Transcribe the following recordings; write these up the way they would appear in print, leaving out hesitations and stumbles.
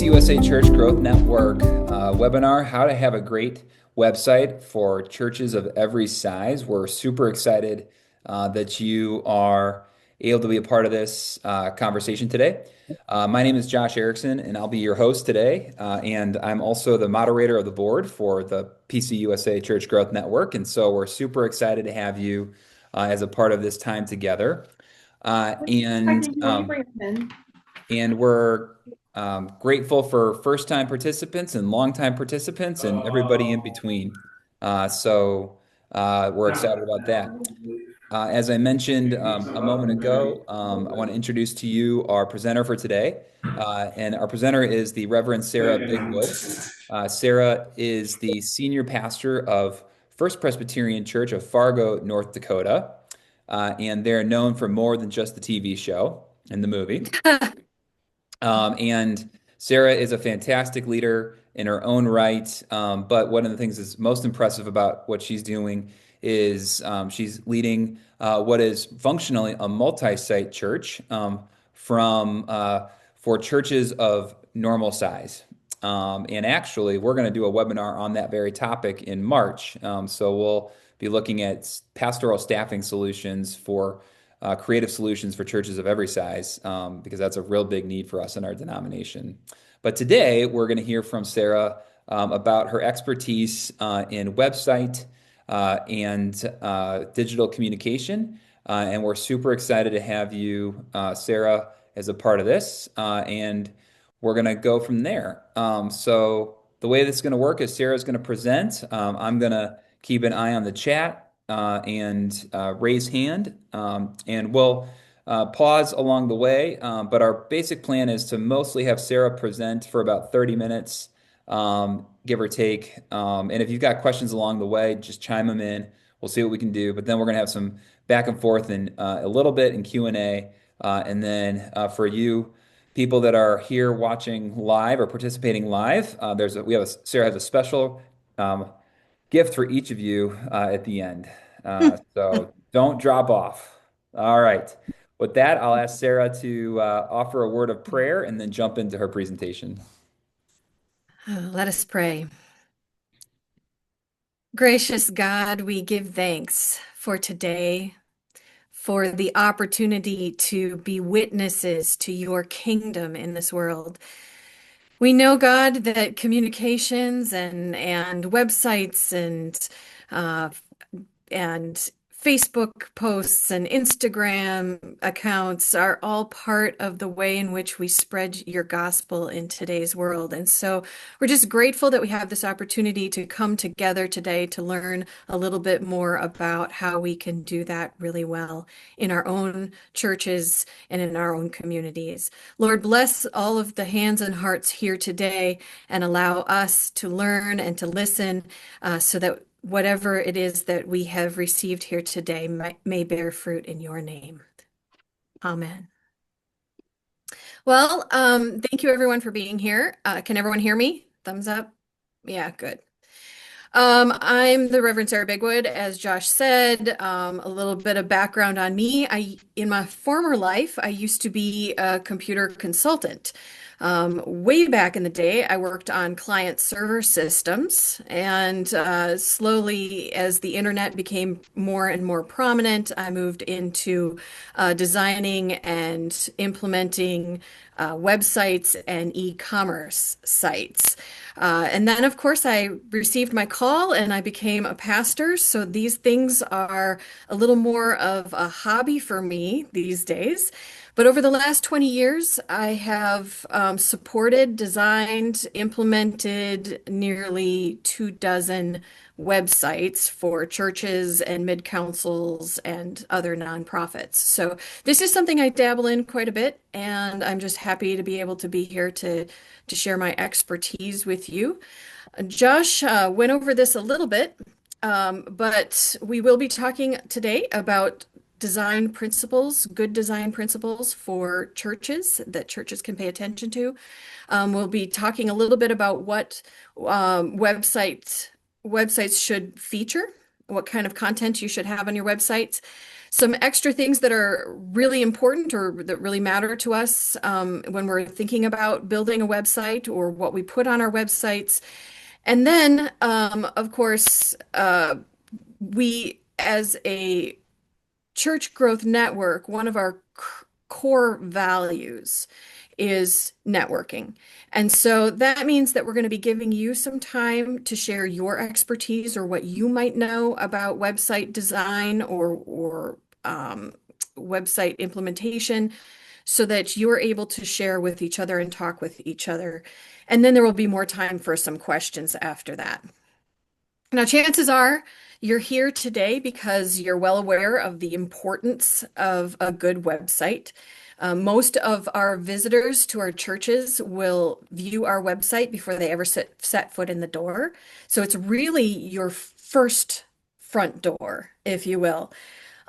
PCUSA Church Growth Network webinar, How to Have a Great Website for Churches of Every Size. We're super excited that you are able to be a part of this conversation today. My name is Josh Erickson, and I'll be your host today. And I'm also the moderator of the board for the PCUSA Church Growth Network. And so we're super excited to have you as a part of this time together. Uh, and um, and we're grateful for first-time participants and long-time participants and everybody in between. We're excited about that. As I mentioned a moment ago, I want to introduce to you our presenter for today. And our presenter is the Reverend Sarah Bigwood. Sarah is the senior pastor of First Presbyterian Church of Fargo, North Dakota. And they're known for more than just the TV show and the movie. And Sarah is a fantastic leader in her own right. But one of the things that's most impressive about what she's doing is she's leading what is functionally a multi-site church for churches of normal size. And actually, we're going to do a webinar on that very topic in March. So we'll be looking at pastoral staffing solutions for creative solutions for churches of every size, because that's a real big need for us in our denomination. But today, we're going to hear from Sarah about her expertise in website and digital communication. And we're super excited to have you, Sarah, as a part of this. And we're going to go from there. So the way this is going to work is Sarah's going to present. I'm going to keep an eye on the chat and raise hand. And we'll pause along the way. But our basic plan is to mostly have Sarah present for about 30 minutes, give or take. And if you've got questions along the way, just chime them in. We'll see what we can do. But then we're going to have some back and forth and a little bit in Q&A. And then for you people that are here watching live or participating live, Sarah has a special gift for each of you at the end. So don't drop off. All right. With that, I'll ask Sarah to offer a word of prayer and then jump into her presentation. Let us pray. Gracious God, we give thanks for today, for the opportunity to be witnesses to your kingdom in this world. We know, God, that communications and websites and Facebook posts and Instagram accounts are all part of the way in which we spread your gospel in today's world. And so we're just grateful that we have this opportunity to come together today to learn a little bit more about how we can do that really well in our own churches and in our own communities. Lord, bless all of the hands and hearts here today and allow us to learn and to listen so that whatever it is that we have received here today may bear fruit in your name. Amen. Well, thank you everyone for being here. Can everyone hear me? Thumbs up? Yeah, good. I'm the Reverend Sarah Bigwood, as Josh said. A little bit of background on me. In my former life, I used to be a computer consultant. Way back in the day, I worked on client server systems, and slowly, as the internet became more and more prominent, I moved into designing and implementing websites and e-commerce sites. And then, of course, I received my call and I became a pastor. So these things are a little more of a hobby for me these days. But over the last 20 years, I have supported, designed, implemented nearly 24 websites for churches and mid-councils and other nonprofits. So this is something I dabble in quite a bit, and I'm just happy to be able to be here to share my expertise with you. Josh went over this a little bit, but we will be talking today about good design principles for churches that churches can pay attention to. We'll be talking a little bit about what websites should feature, what kind of content you should have on your websites. Some extra things that are really important or that really matter to us when we're thinking about building a website or what we put on our websites. And then, of course, we as a church growth network, one of our core values is networking. And so that means that we're going to be giving you some time to share your expertise or what you might know about website design or website implementation so that you're able to share with each other and talk with each other. And then there will be more time for some questions after that. Now, chances are you're here today because you're well aware of the importance of a good website. Most of our visitors to our churches will view our website before they ever set foot in the door. So it's really your first front door, if you will.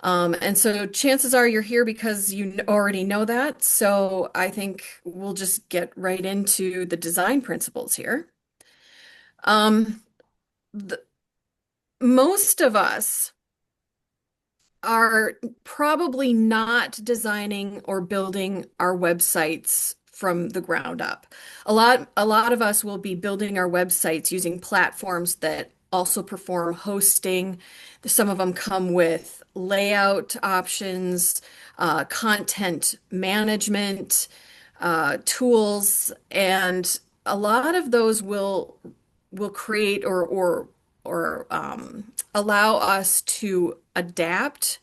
And so chances are you're here because you already know that. So I think we'll just get right into the design principles here. Um, the, Most of us are probably not designing or building our websites from the ground up. A lot of us will be building our websites using platforms that also perform hosting. Some of them come with layout options, content management, tools, and a lot of those will create or allow us to adapt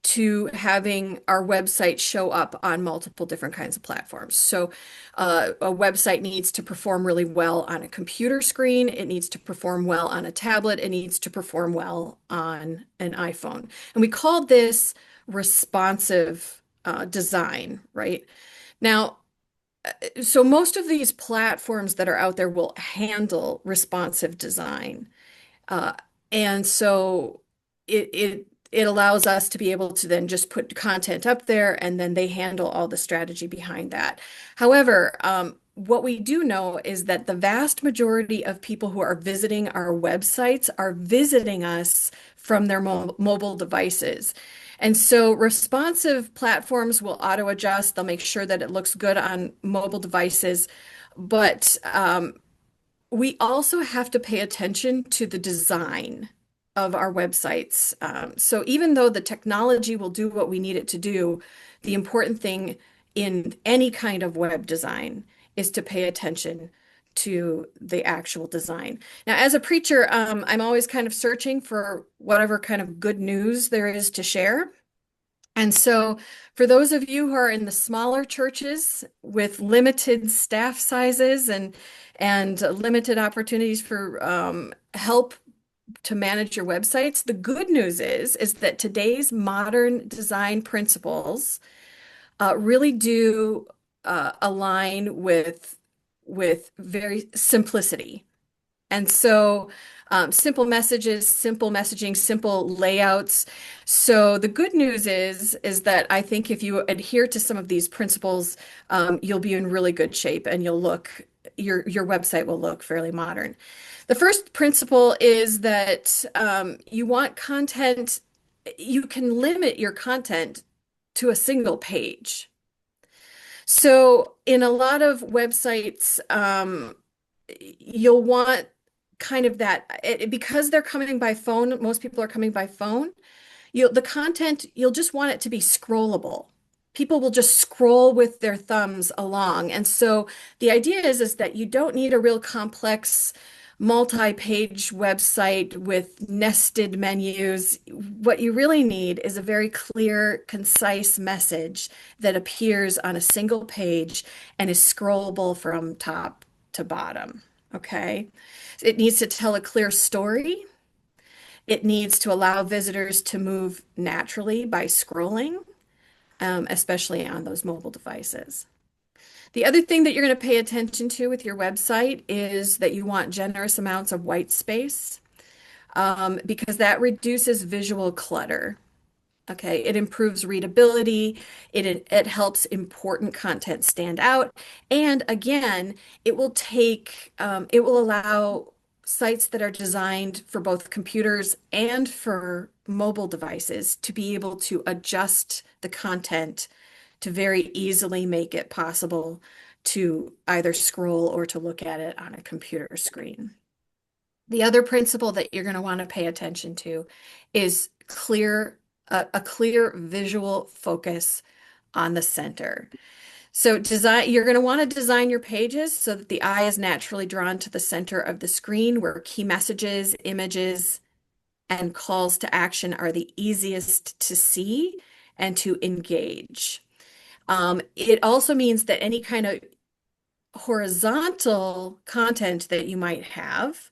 to having our website show up on multiple different kinds of platforms. So, a website needs to perform really well on a computer screen. It needs to perform well on a tablet. It needs to perform well on an iPhone. And we call this responsive design, right? Now, so most of these platforms that are out there will handle responsive design. Uh, and so it allows us to be able to then just put content up there and then they handle all the strategy behind that. However, what we do know is that the vast majority of people who are visiting our websites are visiting us from their mobile devices. And so responsive platforms will auto adjust. They'll make sure that it looks good on mobile devices. But we also have to pay attention to the design of our websites. So even though the technology will do what we need it to do, the important thing in any kind of web design is to pay attention to the actual design. Now, as a preacher, I'm always kind of searching for whatever kind of good news there is to share. And so, for those of you who are in the smaller churches with limited staff sizes and limited opportunities for help to manage your websites, the good news is that today's modern design principles really do align with very simplicity. And so, simple messages, simple messaging, simple layouts. So the good news is that I think if you adhere to some of these principles, you'll be in really good shape, and your website will look fairly modern. The first principle is that you want content. You can limit your content to a single page. So in a lot of websites, you'll want kind of because they're coming by phone, most people are coming by phone. The content, you'll just want it to be scrollable. People will just scroll with their thumbs along. And so the idea is that you don't need a real complex multi-page website with nested menus. What you really need is a very clear, concise message that appears on a single page and is scrollable from top to bottom. Okay. It needs to tell a clear story. It needs to allow visitors to move naturally by scrolling, especially on those mobile devices. The other thing that you're going to pay attention to with your website is that you want generous amounts of white space because that reduces visual clutter. Okay, it improves readability, it helps important content stand out, and again, it will allow sites that are designed for both computers and for mobile devices to be able to adjust the content to very easily make it possible to either scroll or to look at it on a computer screen. The other principle that you're going to want to pay attention to is a clear visual focus on the center. So you're going to want to design your pages so that the eye is naturally drawn to the center of the screen where key messages, images, and calls to action are the easiest to see and to engage. It also means that any kind of horizontal content that you might have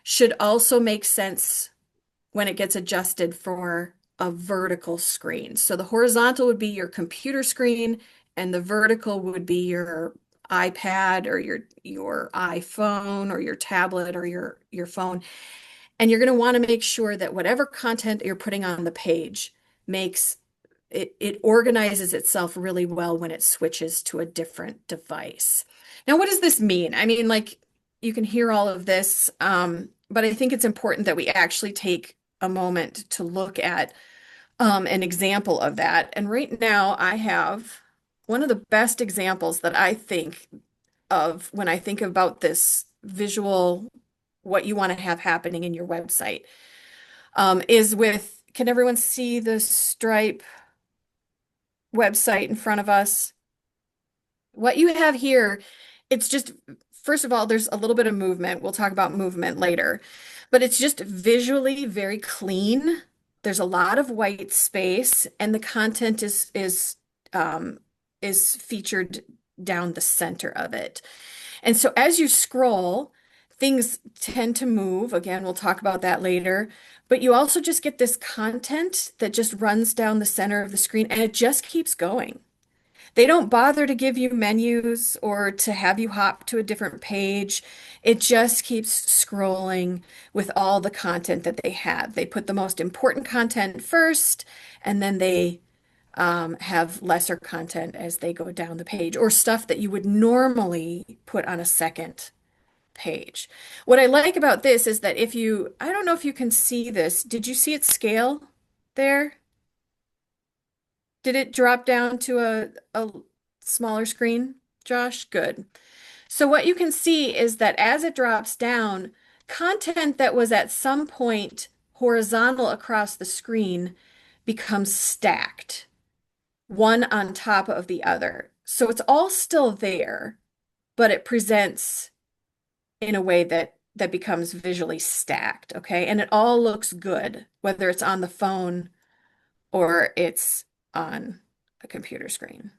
should also make sense when it gets adjusted for a vertical screen. So the horizontal would be your computer screen, and the vertical would be your iPad or your iPhone or your tablet or your phone. And you're going to want to make sure that whatever content you're putting on the page makes it organizes itself really well when it switches to a different device. Now, what does this mean? I mean, like you can hear all of this, but I think it's important that we actually take a moment to look at an example of that. And right now, I have one of the best examples that I think of when I think about this visual, what you want to have happening in your website, is with, can everyone see the Stripe website in front of us? What you have here, it's just, first of all, there's a little bit of movement. We'll talk about movement later, but it's just visually very clean. There's a lot of white space, and the content is featured down the center of it. And so as you scroll, things tend to move. Again, we'll talk about that later. But you also just get this content that just runs down the center of the screen and it just keeps going. They don't bother to give you menus or to have you hop to a different page. It just keeps scrolling with all the content that they have. They put the most important content first, and then they have lesser content as they go down the page or stuff that you would normally put on a second page. What I like about this is that I don't know if you can see this. Did you see it scale there? Did it drop down to a smaller screen, Josh? Good. So what you can see is that as it drops down, content that was at some point horizontal across the screen becomes stacked, one on top of the other. So it's all still there, but it presents in a way that becomes visually stacked, okay? And it all looks good, whether it's on the phone or it's on a computer screen.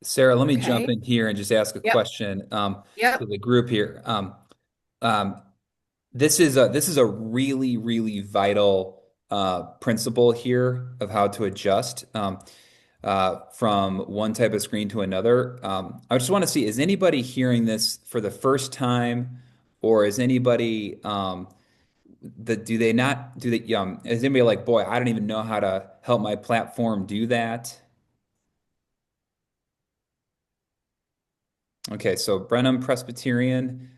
Sarah, let me jump Okay. in here and just ask a Yep. question to Yep. the group here. Um, this is a really, really vital principle here of how to adjust from one type of screen to another. I just want to see, is anybody hearing this for the first time, or is anybody do they not do they is anybody like, boy, I don't even know how to help my platform do that? Okay, so Brenham Presbyterian.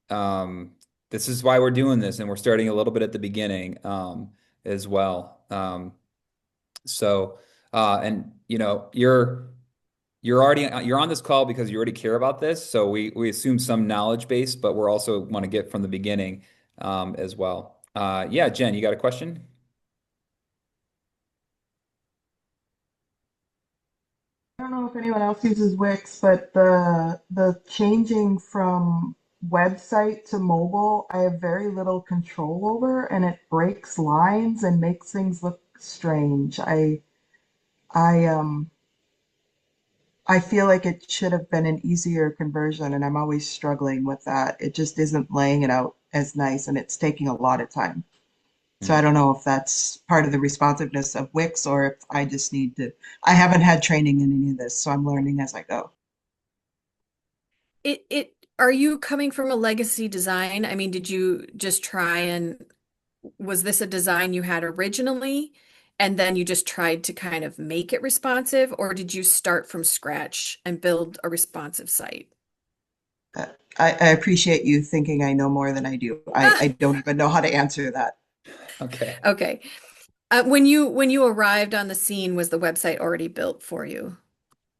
Um, this is why we're doing this, and we're starting a little bit at the beginning as well. And you're on this call because you already care about this. So we assume some knowledge base, but we're also want to get from the beginning as well. Yeah, Jen, you got a question? I don't know if anyone else uses Wix, but the changing from website to mobile, I have very little control over, and it breaks lines and makes things look strange. I I feel like it should have been an easier conversion, and I'm always struggling with that. It just isn't laying it out as nice, and it's taking a lot of time. So I Hmm. don't know if that's part of the responsiveness of Wix or if I just need to. I haven't had training in any of this, so I'm learning as I go. Are you coming from a legacy design? I mean, did you just try and was this a design you had originally and then you just tried to kind of make it responsive, or did you start from scratch and build a responsive site? I appreciate you thinking I know more than I do. I don't even know how to answer that. Okay. Okay. When you arrived on the scene, was the website already built for you?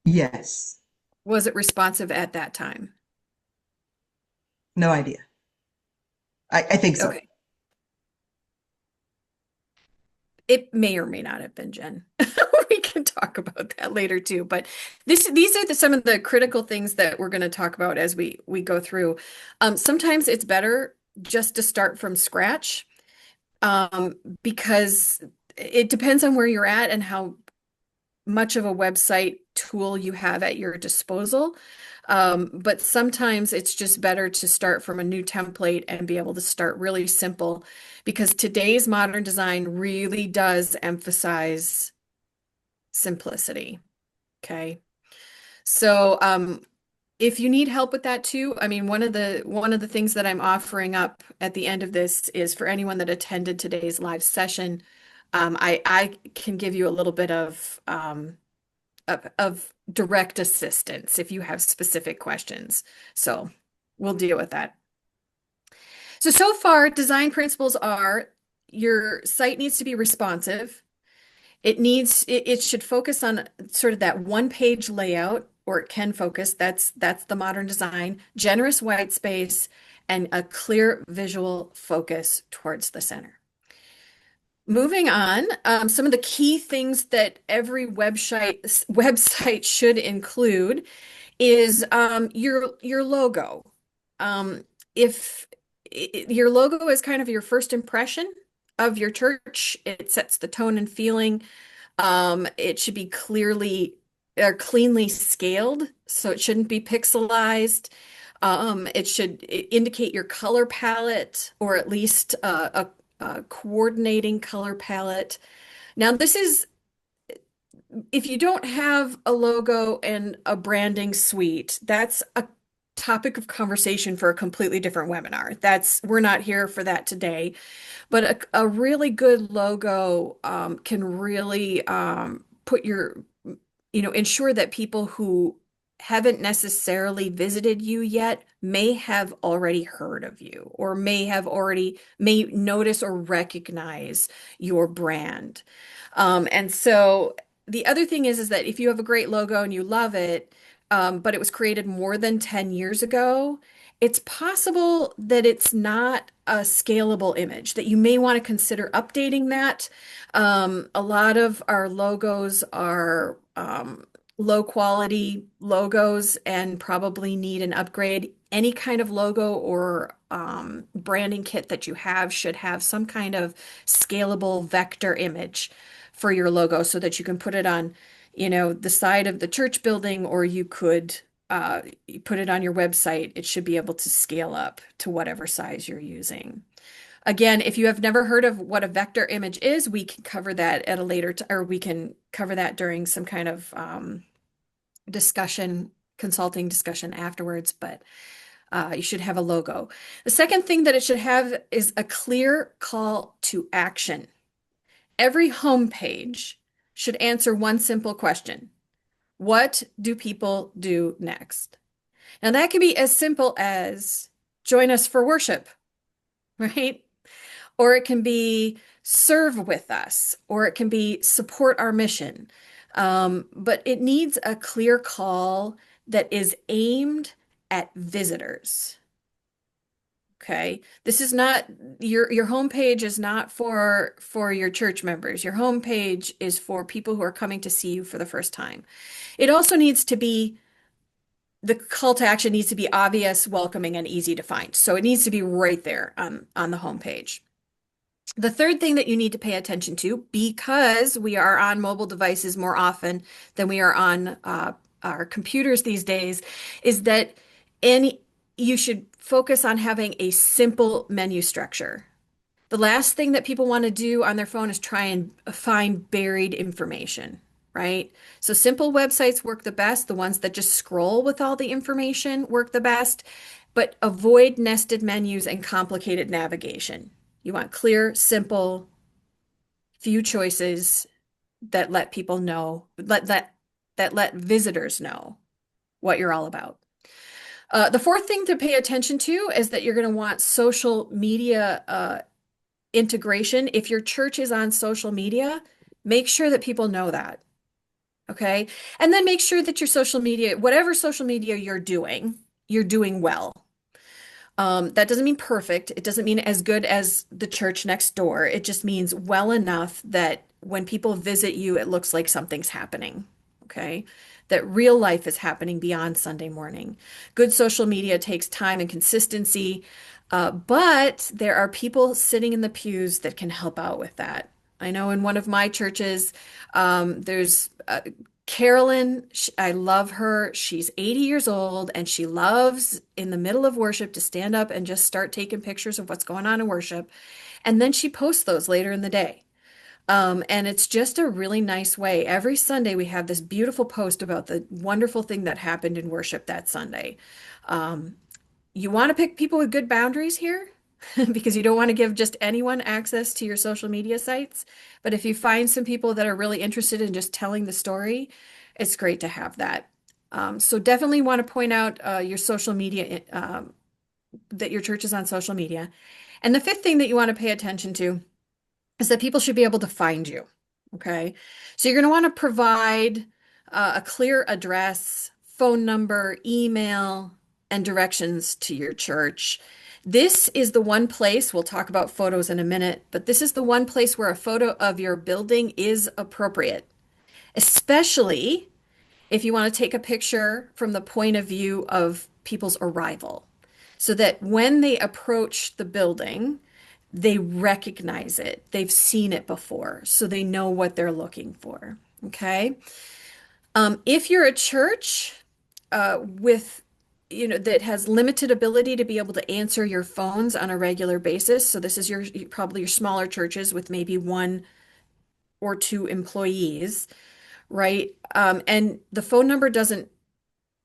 Yes. Was it responsive at that time? No idea. I think so. Okay. It may or may not have been, Jen. We can talk about that later too. But these are some of the critical things that we're going to talk about as we go through. Sometimes it's better just to start from scratch, um, because it depends on where you're at and how much of a website tool you have at your disposal. But sometimes it's just better to start from a new template and be able to start really simple because today's modern design really does emphasize simplicity. Okay. So, if you need help with that too, I mean, one of the things that I'm offering up at the end of this is for anyone that attended today's live session, I can give you a little bit of direct assistance if you have specific questions. So we'll deal with that. So far, design principles are your site needs to be responsive. It should focus on sort of that one page layout, or it can focus. That's the modern design, generous white space, and a clear visual focus towards the center. Moving on, some of the key things that every website should include is your logo. If your logo is kind of your first impression of your church, it sets the tone and feeling. It should be clearly or cleanly scaled, so it shouldn't be pixelized. It should indicate your color palette, or at least a coordinating color palette. Now, this is if you don't have a logo and a branding suite, that's a topic of conversation for a completely different webinar. We're not here for that today. But a really good logo can really ensure that people who haven't necessarily visited you yet may have already heard of you or may notice or recognize your brand. And so the other thing is that if you have a great logo and you love it, but it was created more than 10 years ago, it's possible that it's not a scalable image, that you may want to consider updating that. A lot of our logos are low quality logos and probably need an upgrade. Any kind of logo or branding kit that you have should have some kind of scalable vector image for your logo so that you can put it on, the side of the church building, or you could you put it on your website. It should be able to scale up to whatever size you're using. Again, if you have never heard of what a vector image is, we can cover that at a or we can cover that during some kind of consulting discussion afterwards, but you should have a logo. The second thing that it should have is a clear call to action. Every homepage should answer one simple question. What do people do next? Now, that can be as simple as join us for worship, right? Or it can be serve with us, or it can be support our mission. But it needs a clear call that is aimed at visitors. Okay. This is not your homepage is not for your church members. Your homepage is for people who are coming to see you for the first time. It also needs to be the call to action needs to be obvious, welcoming, and easy to find. So it needs to be right there on the homepage. The third thing that you need to pay attention to, because we are on mobile devices more often than we are on our computers these days, is that you should focus on having a simple menu structure. The last thing that people want to do on their phone is try and find buried information, right? So simple websites work the best. The ones that just scroll with all the information work the best, but avoid nested menus and complicated navigation. You want clear, simple, few choices that let people know, that let visitors know what you're all about. The fourth thing to pay attention to is that you're going to want social media integration. If your church is on social media, make sure that people know that. Okay. And then make sure that your social media, whatever social media you're doing well. That doesn't mean perfect. It doesn't mean as good as the church next door. It just means well enough that when people visit you, it looks like something's happening. Okay. That real life is happening beyond Sunday morning. Good social media takes time and consistency, but there are people sitting in the pews that can help out with that. I know in one of my churches, there's Carolyn, I love her. She's 80 years old and she loves in the middle of worship to stand up and just start taking pictures of what's going on in worship. And then she posts those later in the day. And it's just a really nice way. Every Sunday, we have this beautiful post about the wonderful thing that happened in worship that Sunday. Um, you want to pick people with good boundaries here because you don't want to give just anyone access to your social media sites. But if you find some people that are really interested in just telling the story, it's great to have that. So definitely want to point out your social media, that your church is on social media. And the fifth thing that you want to pay attention to is that people should be able to find you. Okay. So you're going to want to provide a clear address, phone number, email, and directions to your church. This is the one place, we'll talk about photos in a minute, but this is the one place where a photo of your building is appropriate, especially if you want to take a picture from the point of view of people's arrival, so that when they approach the building, they recognize it. They've seen it before, so they know what they're looking for. Okay. If you're a church with, that has limited ability to be able to answer your phones on a regular basis, so this is probably your smaller churches with maybe one or two employees, right? And the phone number doesn't,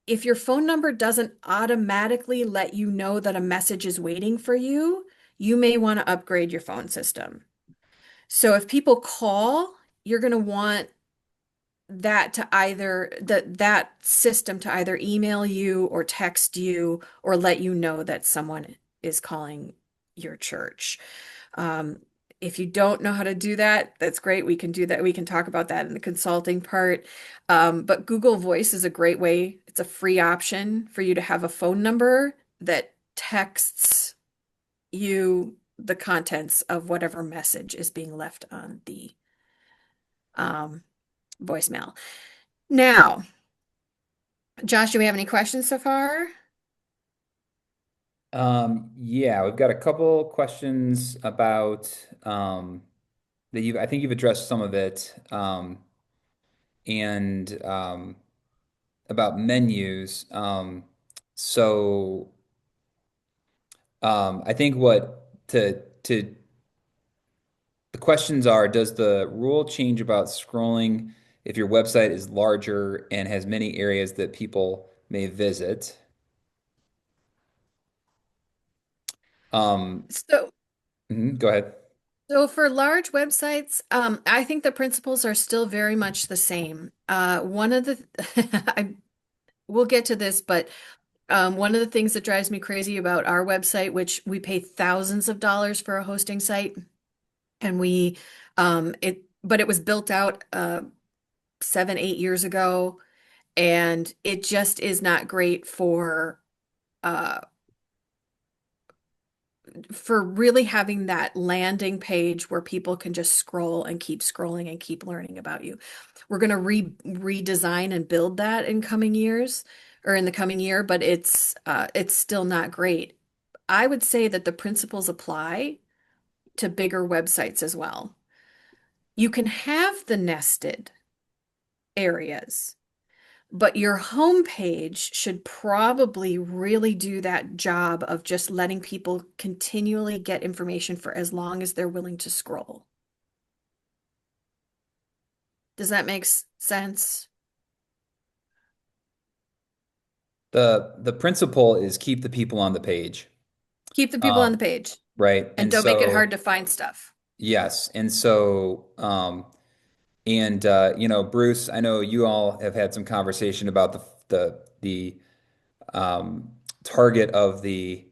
if your phone number doesn't automatically let you know that a message is waiting for you, you may want to upgrade your phone system. So if people call, you're going to want that system to either email you or text you or let you know that someone is calling your church. Um, if you don't know how to do that, that's great. We can do that. We can talk about that in the consulting part. But Google Voice is a great way. It's a free option for you to have a phone number that texts you the contents of whatever message is being left on the um, voicemail. Now, Josh, do we have any questions so far? Yeah, we've got a couple questions about that I think you've addressed some of it, and about menus. So I think the questions are, does the rule change about scrolling if your website is larger and has many areas that people may visit? Um, So, Go ahead. so for large websites, I think the principles are still very much the same. One of the, I we'll get to this, but one of the things that drives me crazy about our website, which we pay thousands of dollars for a hosting site, and but it was built out 7, 8 years ago, and it just is not great uh, for really having that landing page where people can just scroll and keep scrolling and keep learning about you. We're going to redesign and build that in coming years or in the coming year, but it's still not great. I would say that the principles apply to bigger websites as well. You can have the nested areas, but your homepage should probably really do that job of just letting people continually get information for as long as they're willing to scroll. Does that make sense? The principle is keep the people on the page. Keep the people on Um, the page right. and And don't make it hard so, to find stuff. yes. And so, Bruce, I know you all have had some conversation about the target of the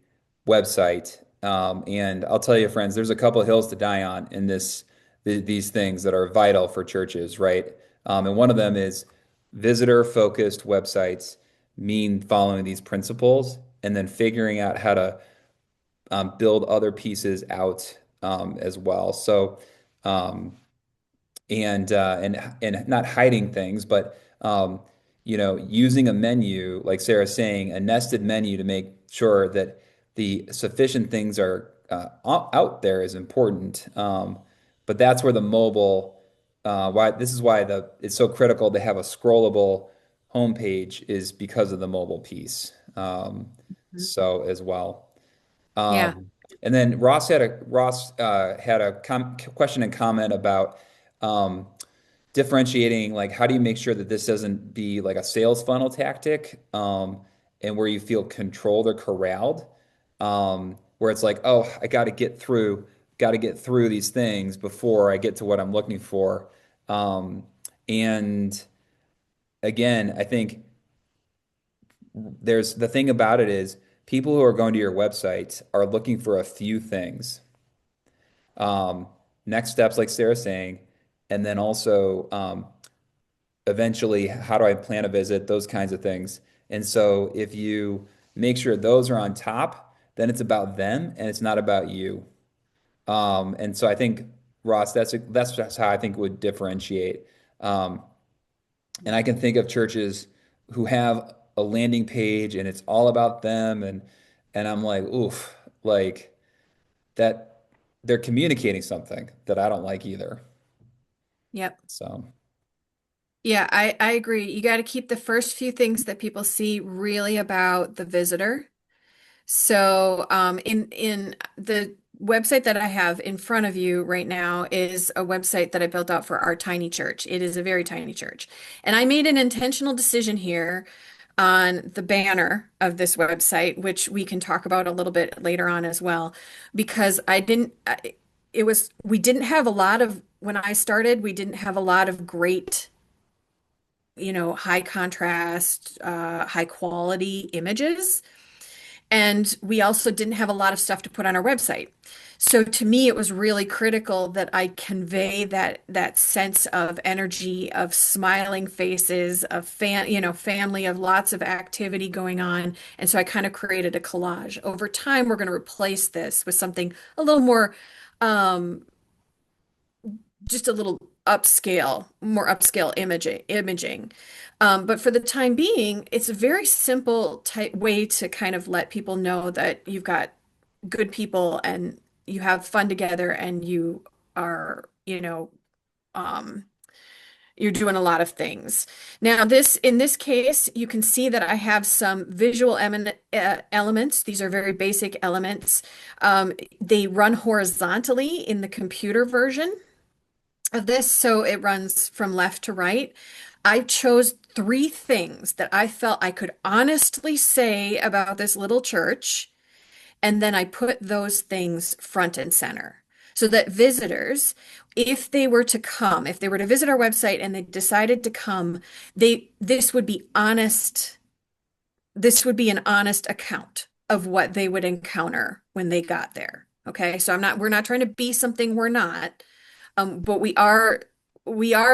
website. And I'll tell you, friends, there's a couple of hills to die on in these things that are vital for churches, right? And one of them is visitor-focused websites mean following these principles and then figuring out how to build other pieces out as well. So, um, and not hiding things, but using a menu, like Sarah's saying, a nested menu to make sure that the sufficient things are out there is important. But that's where the mobile, why this is why it's so critical to have a scrollable homepage is because of the mobile piece. Mhm. So as well. Yeah. And then Ross had a question and comment about um, differentiating, like how do you make sure that this doesn't be like a sales funnel tactic, and where you feel controlled or corralled, where it's like, oh, I got to get through these things before I get to what I'm looking for. And again, I think there's the thing about it is people who are going to your website are looking for a few things. Um, Next steps, like Sarah's saying, and then also eventually, how do I plan a visit, those kinds of things. And so if you make sure those are on top, then it's about them and it's not about you. And so I think, Ross, that's just how I think it would differentiate. Um, and I can think of churches who have a landing page and it's all about them, and I'm like, oof, like that they're communicating something that I don't like either. Yep. So, Yeah, I agree. You got to keep the first few things that people see really about the visitor. So, in the website that I have in front of you right now is a website that I built out for our tiny church. It is a very tiny church. And I made an intentional decision here on the banner of this website, which we can talk about a little bit later on as well, because we didn't have a lot of, when I started, we didn't have a lot of great, high contrast, high quality images. And we also didn't have a lot of stuff to put on our website. So to me, it was really critical that I convey that sense of energy, of smiling faces, of family, of lots of activity going on. And so I kind of created a collage. Over time, we're going to replace this with something a little more um, just a little more upscale imaging. But for the time being, it's a very simple type way to kind of let people know that you've got good people and you have fun together and you are, um, you're doing a lot of things. Now, in this case, you can see that I have some visual elements. These are very basic elements. They run horizontally in the computer version of this, so it runs from left to right. I chose three things that I felt I could honestly say about this little church, and then I put those things front and center so that visitors, if they were to visit our website and they decided to come, this would be honest. This would be an honest account of what they would encounter when they got there. Okay, so we're not trying to be something we're not. But we are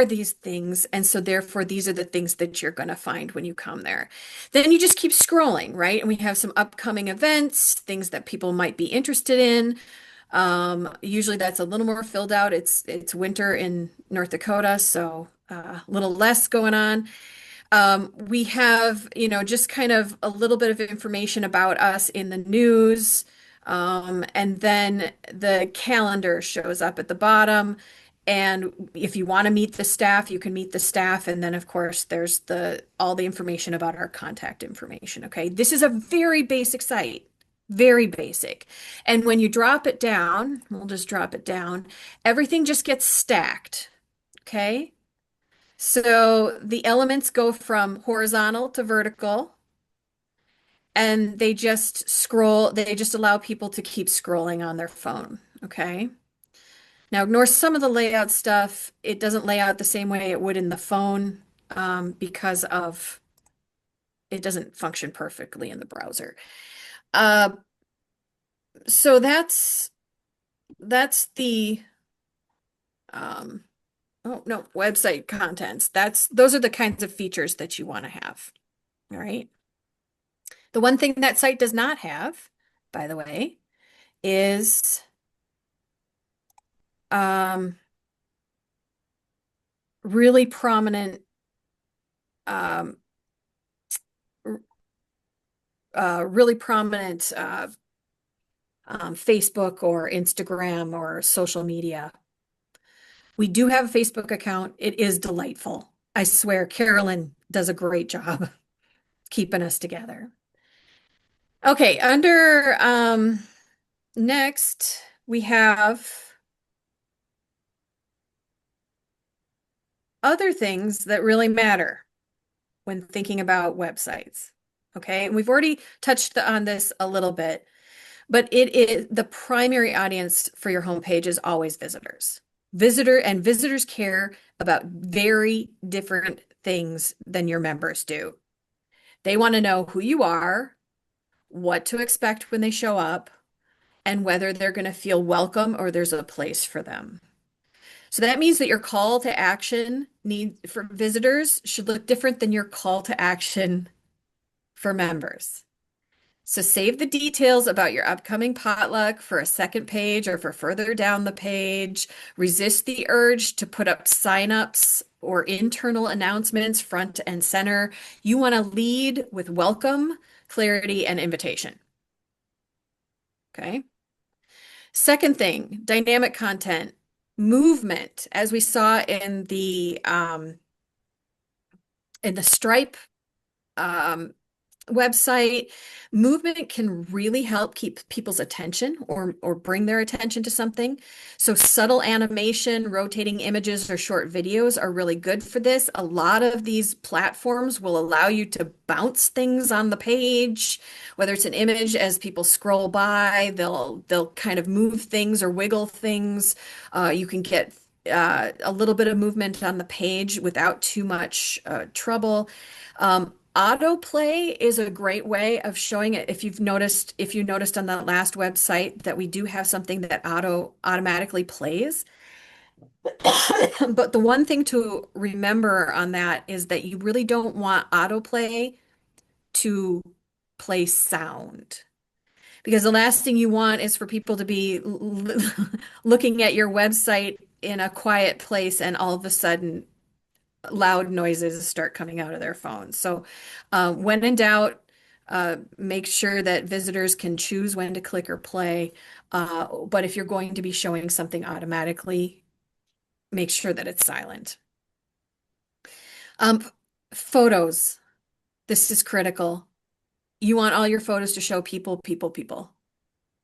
these things, and so therefore these are the things that you're going to find when you come there. Then you just keep scrolling, right? And we have some upcoming events, things that people might be interested in. Usually that's a little more filled out. It's winter in North Dakota, so a little less going on. We have, just kind of a little bit of information about us in the news. And then the calendar shows up at the bottom. And if you want to meet the staff, you can meet the staff. And then, of course, there's all the information about our contact information. Okay. This is a very basic site, very basic. And when you drop it down, we'll just drop it down, everything just gets stacked. Okay. So the elements go from horizontal to vertical, and they just allow people to keep scrolling on their phone. Okay. Now ignore some of the layout stuff. It doesn't lay out the same way it would in the phone, because of it doesn't function perfectly in the browser. Uh, So that's the um oh no, website contents. Those are the kinds of features that you want to have. All right. The one thing that site does not have, by the way, is um really prominent um really prominent Facebook or Instagram or social media. We do have a Facebook account. It is delightful. I swear, Carolyn does a great job keeping us together. Okay, under next we have other things that really matter when thinking about websites. Okay, and we've already touched on this a little bit, but it is the primary audience for your homepage is always visitors. Visitors care about very different things than your members do. They want to know who you are, what to expect when they show up, and whether they're going to feel welcome or there's a place for them. So that means that your call to action need for visitors should look different than your call to action for members. So save the details about your upcoming potluck for a second page or for further down the page. Resist the urge to put up signups or internal announcements front and center. You want to lead with welcome, clarity, and invitation. Okay. Second thing, dynamic content, movement, as we saw in the Stripe um, website, movement can really help keep people's attention or bring their attention to something. So subtle animation, rotating images, or short videos are really good for this. A lot of these platforms will allow you to bounce things on the page, whether it's an image as people scroll by, they'll kind of move things or wiggle things. You can get a little bit of movement on the page without too much trouble. Autoplay is a great way of showing it. If you noticed on the last website that we do have something that automatically plays. But the one thing to remember on that is that you really don't want autoplay to play sound. Because the last thing you want is for people to be looking at your website in a quiet place and all of a sudden loud noises start coming out of their phones. So when in doubt, make sure that visitors can choose when to click or play. But if you're going to be showing something automatically, make sure that it's silent. Um, Photos. This is critical. You want all your photos to show people, people, people,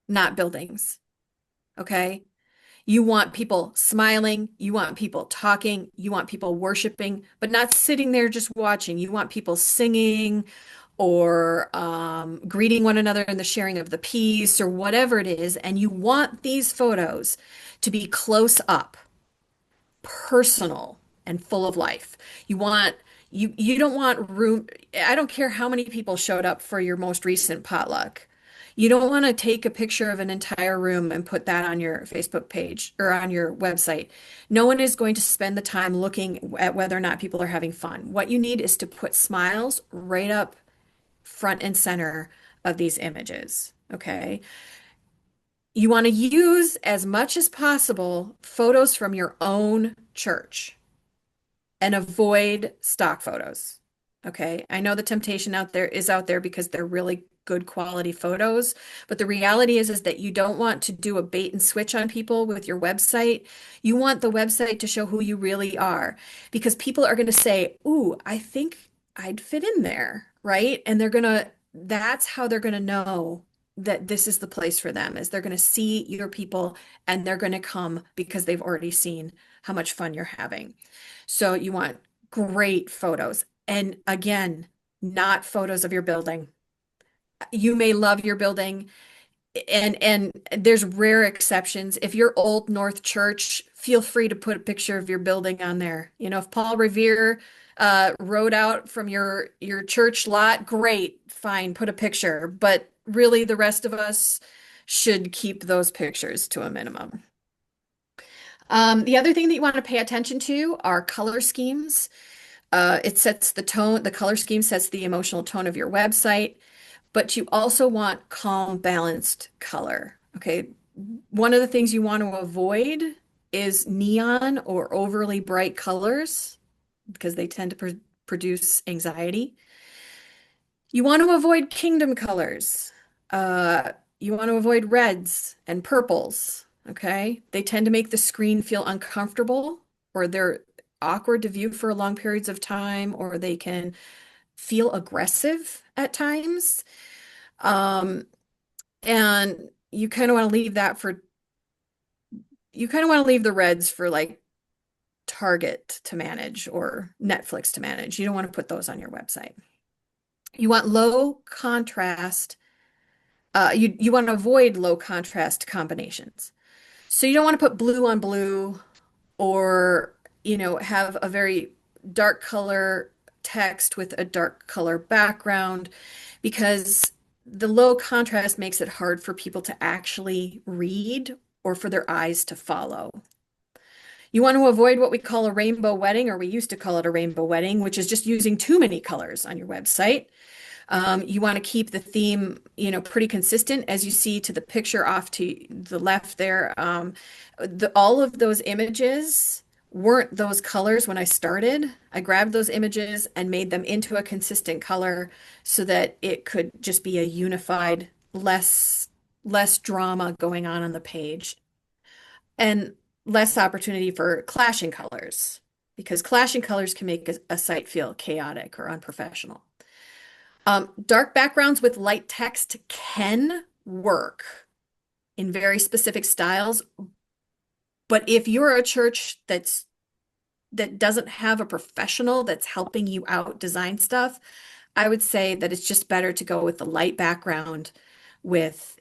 not buildings. Okay? You want people smiling, you want people talking, you want people worshiping, but not sitting there just watching. You want people singing or greeting one another in the sharing of the peace or whatever it is. And you want these photos to be close up, personal, and full of life. You want you don't want room. I don't care how many people showed up for your most recent potluck. You don't want to take a picture of an entire room and put that on your Facebook page or on your website. No one is going to spend the time looking at whether or not people are having fun. What you need is to put smiles right up front and center of these images. Okay. You want to use as much as possible photos from your own church and avoid stock photos. Okay. I know the temptation out there because they're really good quality photos, but the reality is that you don't want to do a bait and switch on people with your website. You want the website to show who you really are because people are going to say, "Ooh, I think I'd fit in there," right? And that's how they're going to know that this is the place for them, is they're going to see your people and they're going to come because they've already seen how much fun you're having. So you want great photos. And again, not photos of your building. You may love your building and there's rare exceptions. If you're Old North Church, feel free to put a picture of your building on there. You know, if Paul Revere rode out from your church lot, great, fine, put a picture. But really, the rest of us should keep those pictures to a minimum. The other thing that you want to pay attention to are color schemes. It sets the tone, the color scheme sets the emotional tone of your website, but you also want calm, balanced color. Okay. One of the things you want to avoid is neon or overly bright colors because they tend to produce anxiety. You want to avoid kingdom colors. You want to avoid reds and purples. Okay. They tend to make the screen feel uncomfortable or they're awkward to view for long periods of time, or they can feel aggressive at times. Um, and you kind of want to leave that for, you kind of want to leave the reds for like Target to manage or Netflix to manage. You don't want to put those on your website. You want low contrast. You want to avoid low contrast combinations. So you don't want to put blue on blue or, have a very dark color text with a dark color background because the low contrast makes it hard for people to actually read or for their eyes to follow. You want to avoid what we call a rainbow wedding, or we used to call it a rainbow wedding, which is just using too many colors on your website. You want to keep the theme, pretty consistent as you see to the picture off to the left there. All of those images weren't those colors when I started. I grabbed those images and made them into a consistent color so that it could just be a unified, less drama going on the page and less opportunity for clashing colors because clashing colors can make a site feel chaotic or unprofessional. Dark backgrounds with light text can work in very specific styles, but if you're a church that doesn't have a professional that's helping you out design stuff, I would say that it's just better to go with the light background with,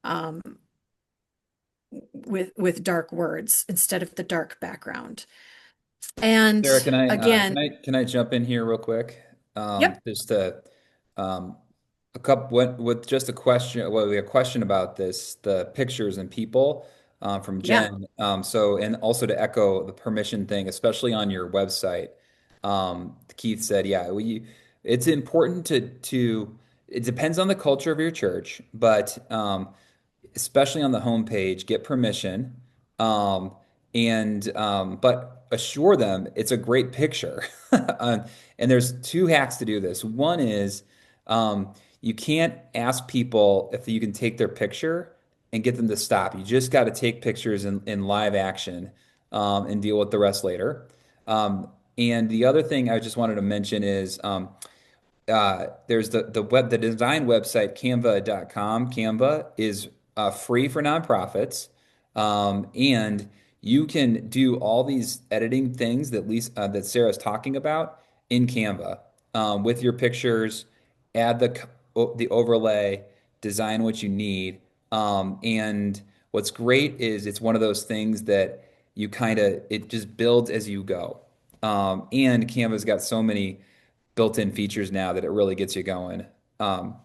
um, with dark words instead of the dark background. And Sarah, can I again, can I jump in here real quick? yep, Just um, a couple with just a question. Well, we have a question about this, the pictures and people from yeah. Jen. So and also to echo the permission thing, especially on your website. Keith said, yeah, it's important to. It depends on the culture of your church, but especially on the homepage, get permission. Um, but assure them it's a great picture. And there's two hacks to do this. One is you can't ask people if you can take their picture and get them to stop. You just got to take pictures in live action and deal with the rest later. And the other thing I just wanted to mention is there's the design website canva.com. Canva is free for nonprofits, and you can do all these editing things that Sarah's talking about in Canva with your pictures. Add the overlay, design what you need, and what's great is it's one of those things that it just builds as you go. And Canva's got so many built-in features now that it really gets you going. Um,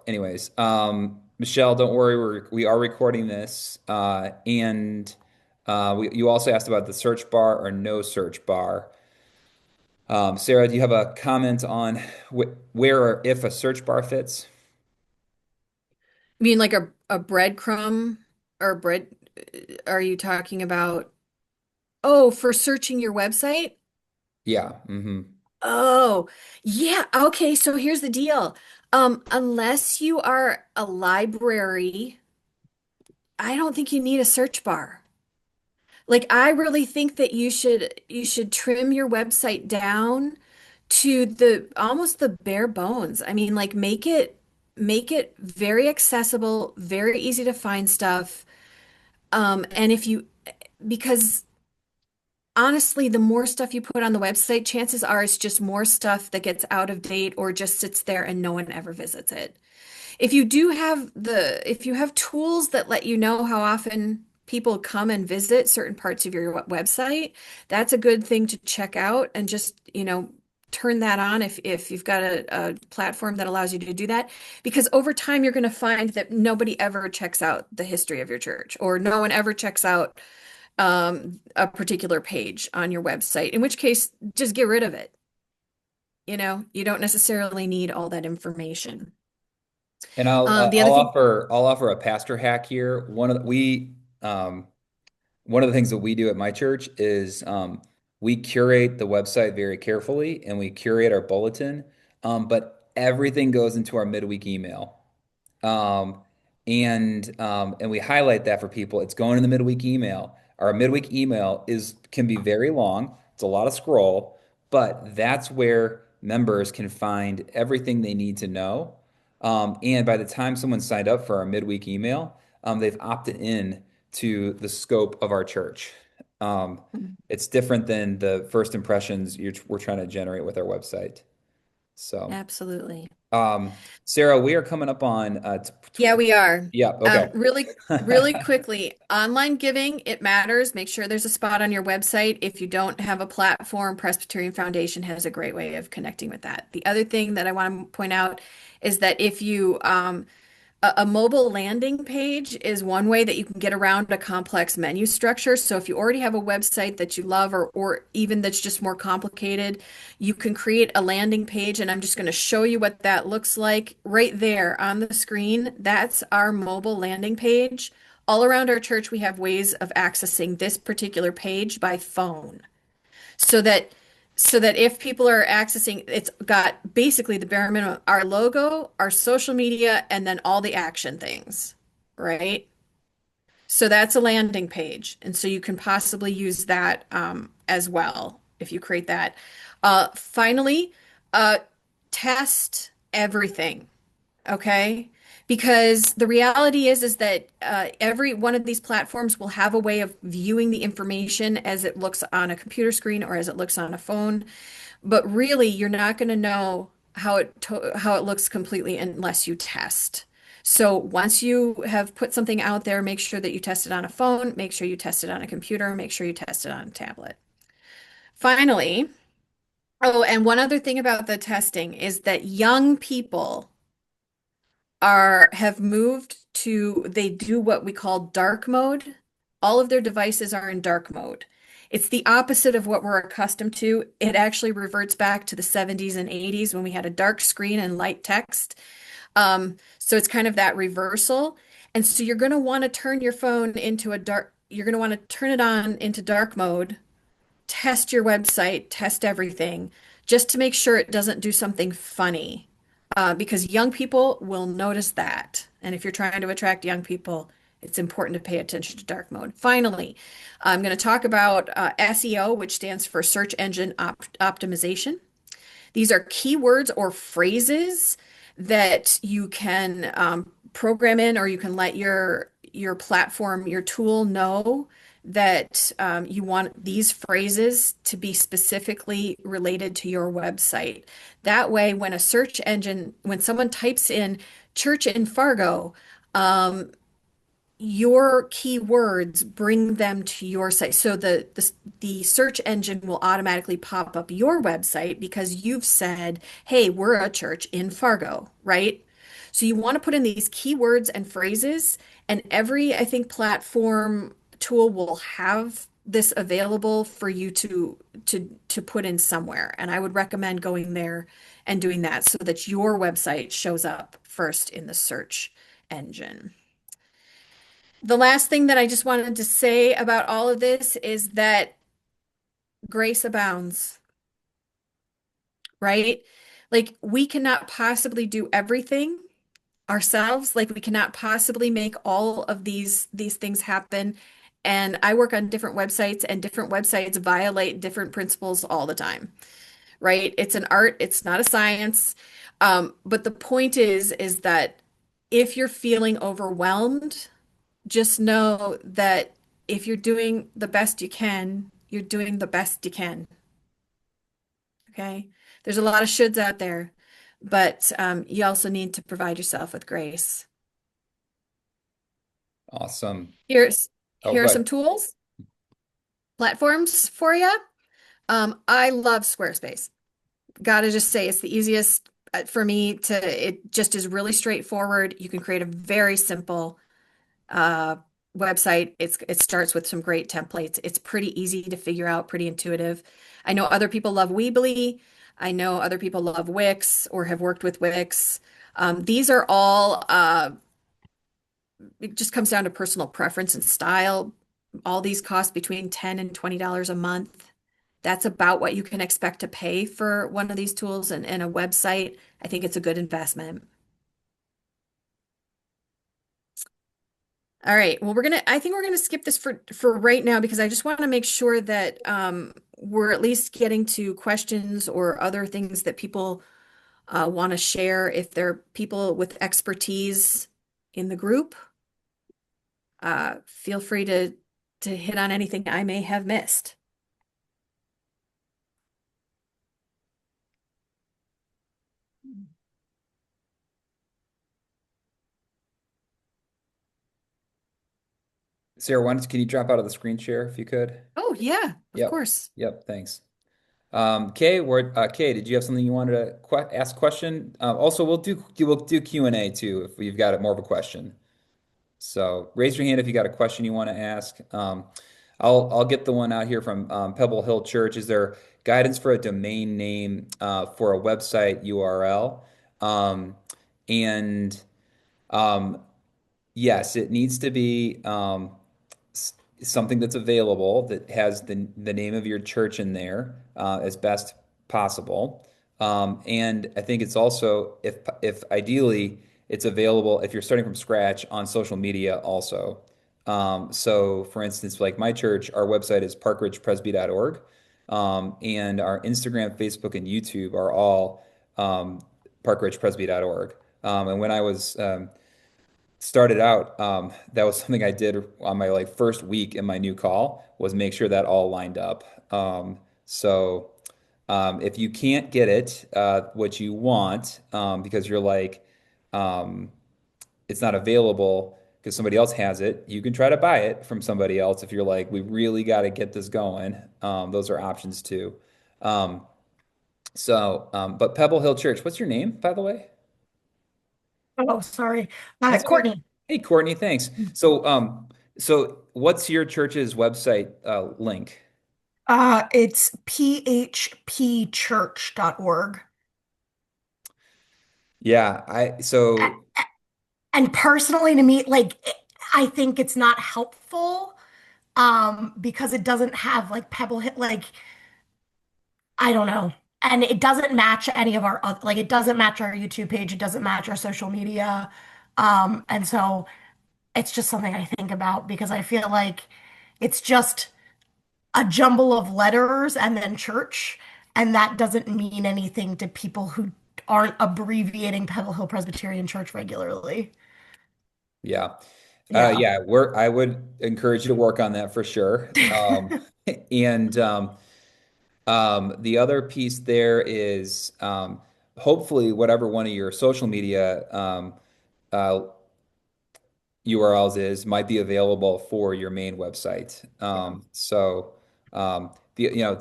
anyways, Michelle, don't worry, we are recording this, and you also asked about the search bar or no search bar. Sarah, do you have a comment on where or if a search bar fits? I mean, like a breadcrumb or bread, are you talking about, oh, for searching your website? Yeah. Hmm. Oh, yeah. Okay, so here's the deal. Unless you are a library, I don't think you need a search bar. Like I really think that you should trim your website down to the almost the bare bones. I mean, like make it very accessible, very easy to find stuff. And if you because honestly, the more stuff you put on the website, chances are it's just more stuff that gets out of date or just sits there and no one ever visits it. If you have tools that let you know how often people come and visit certain parts of your website, that's a good thing to check out and just, turn that on if you've got a platform that allows you to do that, because over time you're going to find that nobody ever checks out the history of your church, or no one ever checks out a particular page on your website, in which case just get rid of it. You don't necessarily need all that information. And I'll uh, The other I'll thing, offer I'll offer a pastor hack here. One of the things that we do at my church is we curate the website very carefully and we curate our bulletin, but everything goes into our midweek email. Um, and we highlight that for people. It's going in the midweek email. Our midweek email is can be very long. It's a lot of scroll, but that's where members can find everything they need to know. And by the time someone signed up for our midweek email, they've opted in to the scope of our church. Um, it's different than the first impressions we're trying to generate with our website. So, absolutely. Sarah, we are coming up on Yeah, we are. yeah, okay. Really quickly, online giving, it matters. Make sure there's a spot on your website. If you don't have a platform, Presbyterian Foundation has a great way of connecting with that. The other thing that I want to point out is that if you a mobile landing page is one way that you can get around a complex menu structure. So if you already have a website that you love, or even that's just more complicated, you can create a landing page. And I'm just going to show you what that looks like right there on the screen. That's our mobile landing page. All around our church, we have ways of accessing this particular page by phone, so that if people are accessing, it's got basically the bare minimum, our logo, our social media, and then all the action things, right? So that's a landing page, and so you can possibly use that as well if you create that. Finally, uh, test everything. Okay. Because the reality is that every one of these platforms will have a way of viewing the information as it looks on a computer screen or as it looks on a phone. But really, you're not going to know how it looks completely unless you test. So once you have put something out there, make sure that you test it on a phone, make sure you test it on a computer, make sure you test it on a tablet. Finally, oh, and one other thing about the testing is that young people have moved to, they do what we call dark mode. All of their devices are in dark mode. It's the opposite of what we're accustomed to. It actually reverts back to the 70s and 80s when we had a dark screen and light text. So it's kind of that reversal. And so you're going to want to turn your phone into you're going to want to turn it on into dark mode, test your website, test everything, just to make sure it doesn't do something funny, because young people will notice that. And if you're trying to attract young people, it's important to pay attention to dark mode. Finally, I'm going to talk about SEO, which stands for search engine optimization. These are keywords or phrases that you can program in, or you can let your platform, your tool know that you want these phrases to be specifically related to your website. That way, when someone types in church in Fargo, your keywords bring them to your site. So the search engine will automatically pop up your website because you've said, hey, we're a church in Fargo, right? So you want to put in these keywords and phrases, and every, I think, platform tool will have this available for you to put in somewhere. And I would recommend going there and doing that so that your website shows up first in the search engine. The last thing that I just wanted to say about all of this is that grace abounds, right? Like, we cannot possibly do everything ourselves. Like, we cannot possibly make all of these things happen. And I work on different websites, and different websites violate different principles all the time, right? It's an art, it's not a science. But the point is that if you're feeling overwhelmed, just know that if you're doing the best you can, you're doing the best you can. Okay. There's a lot of shoulds out there, but you also need to provide yourself with grace. Awesome. Here's Oh, here are some good. tools, platforms for you. I love Squarespace. gotta just say it's the easiest for me to, it just is really straightforward. You can create a very simple uh, website. It starts with some great templates. It's pretty easy to figure out, pretty intuitive. I know other people love Weebly. I know other people love Wix or have worked with Wix. These are all, it just comes down to personal preference and style. All these cost between $10 and $20 a month. That's about what you can expect to pay for one of these tools and a website. I think it's a good investment. All right. Well, I think we're gonna skip this for right now because I just want to make sure that we're at least getting to questions or other things that people want to share. If there are people with expertise in the group, feel free to hit on anything I may have missed. Sarah, can you drop out of the screen share if you could? Oh, yeah, of Yep. course. Yep. Thanks. Kay, did you have something you wanted to ask a question? Also, we'll do Q&A too if you've got more of a question. So raise your hand if you got a question you want to ask. I'll get the one out here from Pebble Hill Church. Is there guidance for a domain name for a website URL? And yes, it needs to be something that's available that has the name of your church in there as best possible. And I think it's also if ideally it's available if you're starting from scratch on social media also. So for instance, like my church, our website is parkridgepresby.org. And our Instagram, Facebook, and YouTube are all parkridgepresby.org. And when I was started out, that was something I did on my like first week in my new call was make sure that all lined up. If you can't get it, what you want, because you're like, um, it's not available because somebody else has it, you can try to buy it from somebody else. If you're like, we really got to get this going, those are options too. Um, but Pebble Hill Church, what's your name, by the way? Oh, sorry. That's okay. Courtney. Hey, Courtney, thanks. So what's your church's website link? It's phpchurch.org. Yeah, And personally, to me, like, I think it's not helpful because it doesn't have like Pebble Hit, like, I don't know. And it doesn't match any of our, like, it doesn't match our YouTube page. It doesn't match our social media. And so it's just something I think about because I feel like it's just a jumble of letters and then church, and that doesn't mean anything to people who aren't abbreviating Pebble Hill Presbyterian Church regularly. yeah. Yeah. Yeah, I would encourage you to work on that for sure. And the other piece there is hopefully whatever one of your social media uh, URLs is might be available for your main website. Yeah.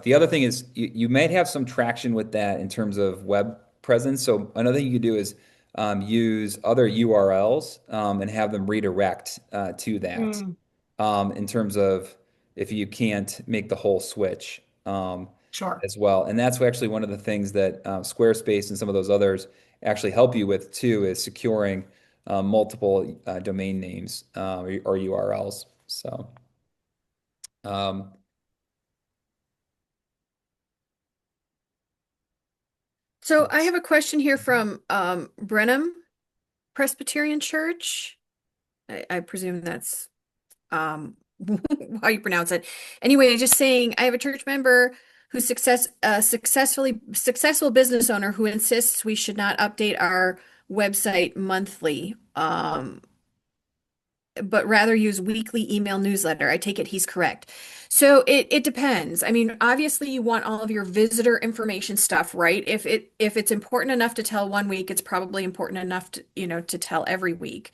The other thing is you might have some traction with that in terms of web presence. So another thing you could do is use other URLs and have them redirect to that Mm, in terms of if you can't make the whole switch sure. as well. And that's actually one of the things that Squarespace and some of those others actually help you with too, is securing multiple domain names or URLs. So, um, So I let's- have a question here from Brenham Presbyterian Church. I presume that's how you pronounce it. Anyway, just saying, I have a church member who's successful business owner who insists we should not update our website monthly, but rather use weekly email newsletter. I take it he's correct. So it depends. I mean, obviously you want all of your visitor information stuff, right? If it's important enough to tell one week, it's probably important enough to, to tell every week.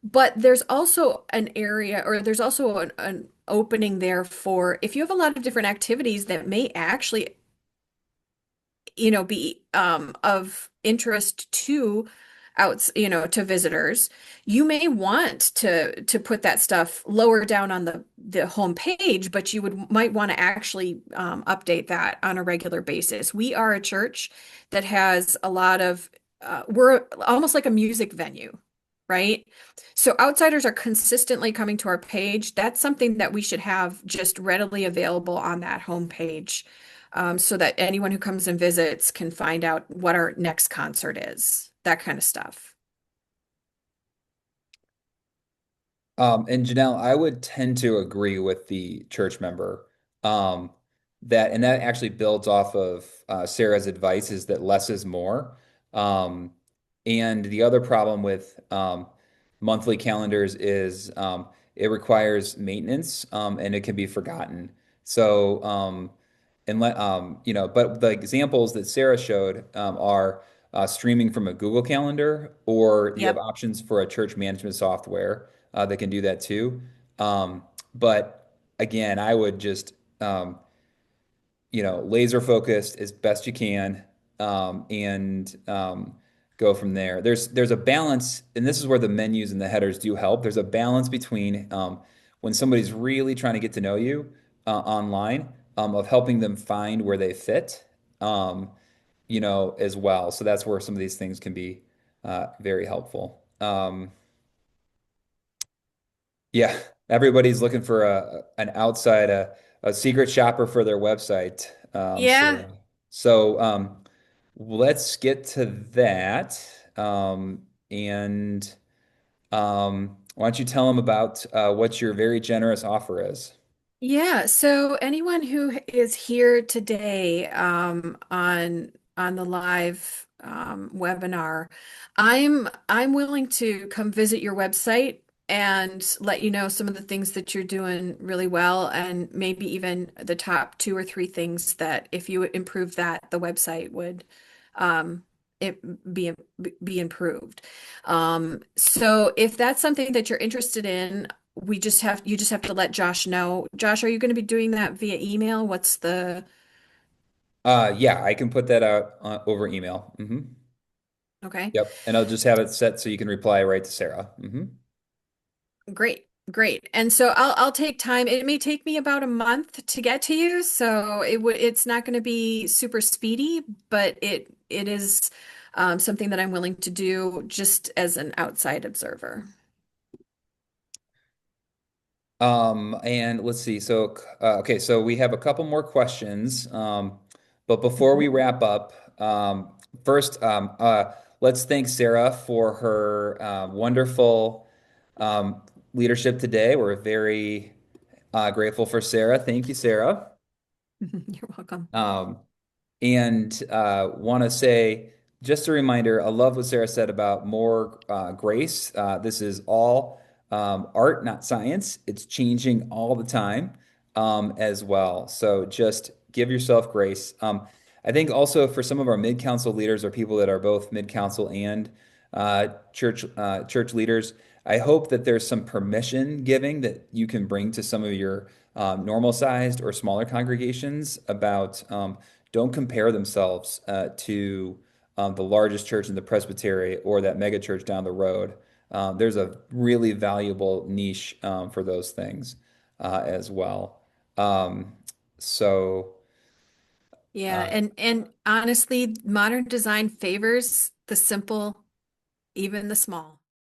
But there's also an area, or there's also an opening there for if you have a lot of different activities that may actually be of interest to to visitors, you may want to put that stuff lower down on the home page, but you would might want to actually update that on a regular basis. We are a church that has a lot of we're almost like a music venue, right? So outsiders are consistently coming to our page. That's something that we should have just readily available on that homepage, so that anyone who comes and visits can find out what our next concert is, that kind of stuff. And Janelle, I would tend to agree with the church member um, and that actually builds off of Sarah's advice is that less is more. Um, and the other problem with monthly calendars is it requires maintenance and it can be forgotten. So, but the examples that Sarah showed are streaming from a Google Calendar, or you have Yep. options for a church management software that can do that too. But again, I would just laser focused as best you can, and go from there. There's a balance, and this is where the menus and the headers do help. There's a balance between when somebody's really trying to get to know you online, of helping them find where they fit, as well. So that's where some of these things can be very helpful. Yeah, everybody's looking for a secret shopper for their website. Yeah. So let's get to that. And why don't you tell them about what your very generous offer is? Yeah, so anyone who is here today on the live webinar, I'm willing to come visit your website and let you know some of the things that you're doing really well, and maybe even the top two or three things that if you improve that, the website would um, it be improved. So if that's something that you're interested in, you just have to let Josh know. Josh, are you going to be doing that via email? What's the Yeah, I can put that out over email. Okay. Yep, and I'll just have it set so you can reply right to Sarah. Great. Great. And so I'll take time. It may take me about a month to get to you, so it's not going to be super speedy, but it is something that I'm willing to do just as an outside observer. And let's see. Okay, so we have a couple more questions. But before we wrap up, first, let's thank Sarah for her wonderful leadership today. We're very grateful for Sarah. Thank you, Sarah. You're welcome. Um, and want to say, just a reminder, I love what Sarah said about more grace. This is all art, not science. It's changing all the time as well. So just give yourself grace. I think also for some of our mid-council leaders or people that are both mid-council and church leaders, I hope that there's some permission giving that you can bring to some of your normal sized or smaller congregations about don't compare themselves to the largest church in the presbytery or that mega church down the road. There's a really valuable niche for those things as well. Um, so, Yeah, uh, and honestly, modern design favors the simple, even the small.